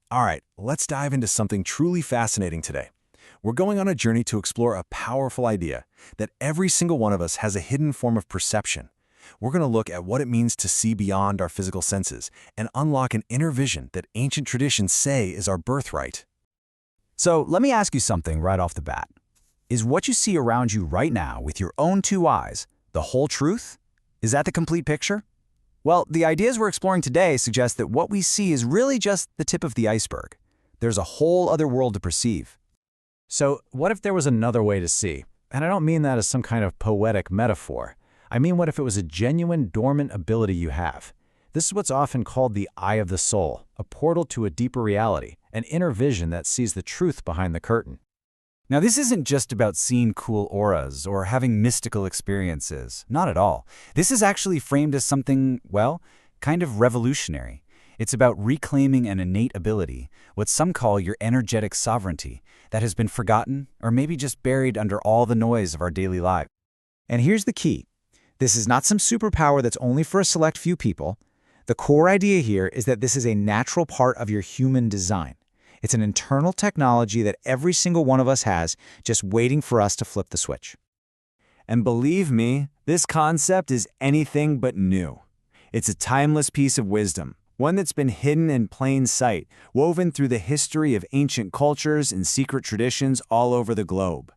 All right, let's dive into something truly fascinating today. We're going on a journey to explore a powerful idea that every single one of us has a hidden form of perception. We're going to look at what it means to see beyond our physical senses and unlock an inner vision that ancient traditions say is our birthright. So let me ask you something right off the bat. Is what you see around you right now with your own two eyes the whole truth? Is that the complete picture? Well, the ideas we're exploring today suggest that what we see is really just the tip of the iceberg. There's a whole other world to perceive. So what if there was another way to see? And I don't mean that as some kind of poetic metaphor. I mean, what if it was a genuine dormant ability you have? This is what's often called the eye of the soul, a portal to a deeper reality, an inner vision that sees the truth behind the curtain. Now, this isn't just about seeing cool auras or having mystical experiences. Not at all. This is actually framed as something, well, kind of revolutionary. It's about reclaiming an innate ability, what some call your energetic sovereignty, that has been forgotten or maybe just buried under all the noise of our daily life. And here's the key. This is not some superpower that's only for a select few people. The core idea here is that this is a natural part of your human design. It's an internal technology that every single one of us has, just waiting for us to flip the switch. And believe me, this concept is anything but new. It's a timeless piece of wisdom, one that's been hidden in plain sight, woven through the history of ancient cultures and secret traditions all over the globe.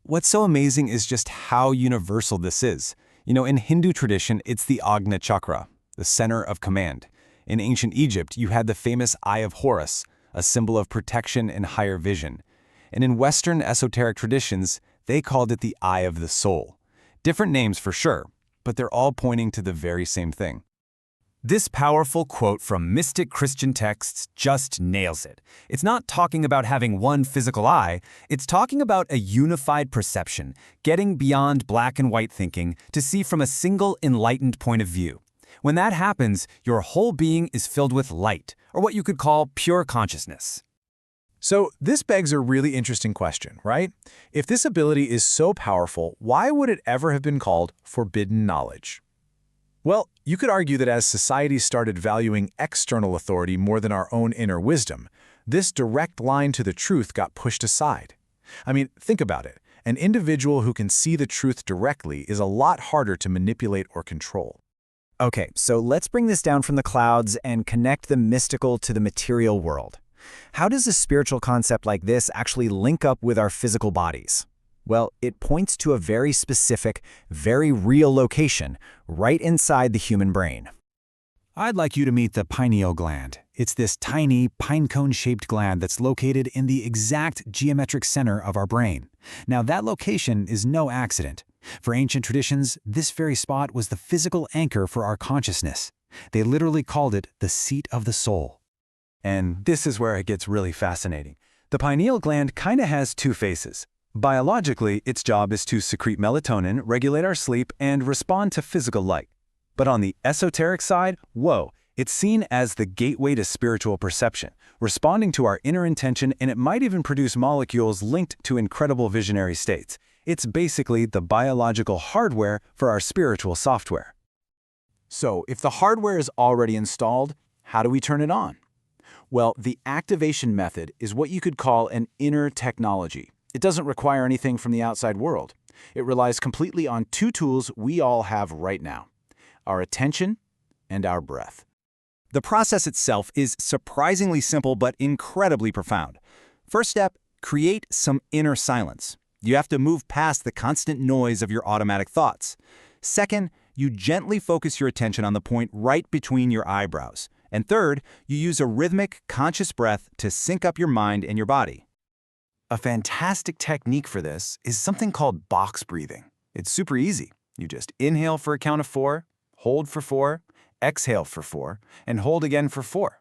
What's so amazing is just how universal this is. In Hindu tradition, it's the Agnya Chakra, the center of command. In ancient Egypt, you had the famous Eye of Horus, a symbol of protection and higher vision. And in Western esoteric traditions, they called it the eye of the soul. Different names for sure, but they're all pointing to the very same thing. This powerful quote from mystic Christian texts just nails it. It's not talking about having one physical eye, it's talking about a unified perception, getting beyond black and white thinking to see from a single enlightened point of view. When that happens, your whole being is filled with light, or what you could call pure consciousness. So this begs a really interesting question, right? If this ability is so powerful, why would it ever have been called forbidden knowledge? Well, you could argue that as society started valuing external authority more than our own inner wisdom, this direct line to the truth got pushed aside. I mean, think about it. An individual who can see the truth directly is a lot harder to manipulate or control. Okay, so let's bring this down from the clouds and connect the mystical to the material world. How does a spiritual concept like this actually link up with our physical bodies? Well, it points to a very specific, very real location right inside the human brain. I'd like you to meet the pineal gland. It's this tiny, pinecone-shaped gland that's located in the exact geometric center of our brain. Now, that location is no accident. For ancient traditions, this very spot was the physical anchor for our consciousness. They literally called it the seat of the soul. And this is where it gets really fascinating. The pineal gland kind of has two faces. Biologically, its job is to secrete melatonin, regulate our sleep, and respond to physical light. But on the esoteric side, it's seen as the gateway to spiritual perception, responding to our inner intention, and it might even produce molecules linked to incredible visionary states. It's basically the biological hardware for our spiritual software. So, if the hardware is already installed, how do we turn it on? Well, the activation method is what you could call an inner technology. It doesn't require anything from the outside world. It relies completely on two tools we all have right now: our attention and our breath. The process itself is surprisingly simple but incredibly profound. First step, create some inner silence. You have to move past the constant noise of your automatic thoughts. Second, you gently focus your attention on the point right between your eyebrows. And third, you use a rhythmic, conscious breath to sync up your mind and your body. A fantastic technique for this is something called box breathing. It's super easy. You just inhale for a count of 4, hold for 4, exhale for 4, and hold again for 4.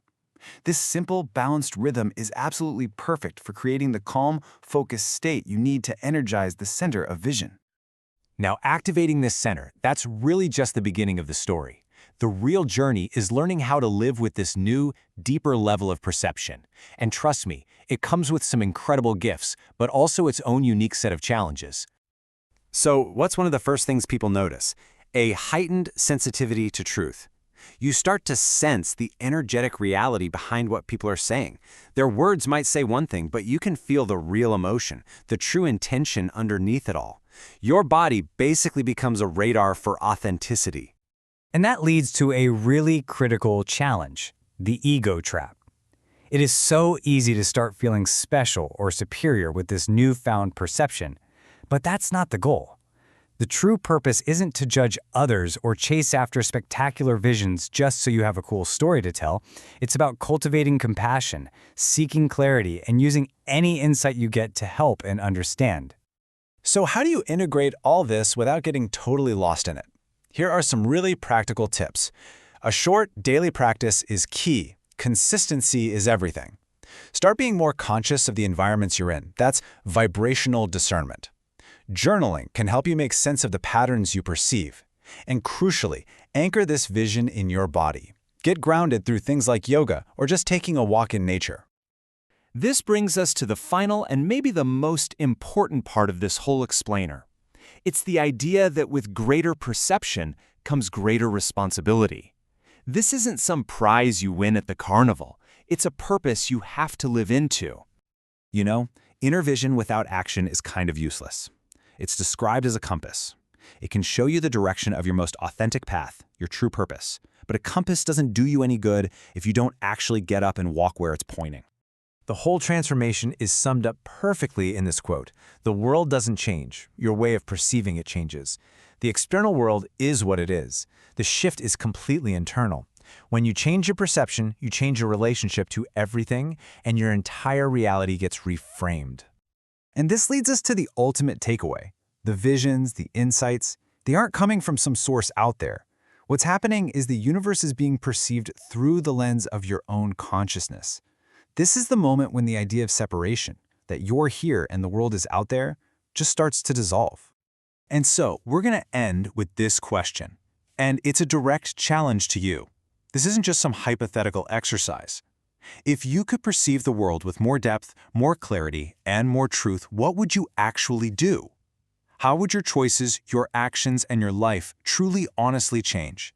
This simple, balanced rhythm is absolutely perfect for creating the calm, focused state you need to energize the center of vision. Now, activating this center, that's really just the beginning of the story. The real journey is learning how to live with this new, deeper level of perception. And trust me, it comes with some incredible gifts, but also its own unique set of challenges. So, what's one of the first things people notice? A heightened sensitivity to truth. You start to sense the energetic reality behind what people are saying. Their words might say one thing, but you can feel the real emotion, the true intention underneath it all. Your body basically becomes a radar for authenticity. And that leads to a really critical challenge, the ego trap. It is so easy to start feeling special or superior with this newfound perception, but that's not the goal. The true purpose isn't to judge others or chase after spectacular visions just so you have a cool story to tell. It's about cultivating compassion, seeking clarity, and using any insight you get to help and understand. So how do you integrate all this without getting totally lost in it? Here are some really practical tips. A short daily practice is key. Consistency is everything. Start being more conscious of the environments you're in. That's vibrational discernment. Journaling can help you make sense of the patterns you perceive. And crucially, anchor this vision in your body. Get grounded through things like yoga or just taking a walk in nature. This brings us to the final and maybe the most important part of this whole explainer. It's the idea that with greater perception comes greater responsibility. This isn't some prize you win at the carnival. It's a purpose you have to live into. You know, inner vision without action is kind of useless. It's described as a compass. It can show you the direction of your most authentic path, your true purpose. But a compass doesn't do you any good if you don't actually get up and walk where it's pointing. The whole transformation is summed up perfectly in this quote. The world doesn't change. Your way of perceiving it changes. The external world is what it is. The shift is completely internal. When you change your perception, you change your relationship to everything, and your entire reality gets reframed. And this leads us to the ultimate takeaway. The visions, the insights, they aren't coming from some source out there. What's happening is the universe is being perceived through the lens of your own consciousness. This is the moment when the idea of separation, that you're here and the world is out there, just starts to dissolve. And so, we're going to end with this question. And it's a direct challenge to you. This isn't just some hypothetical exercise. If you could perceive the world with more depth, more clarity, and more truth, what would you actually do? How would your choices, your actions, and your life truly honestly change?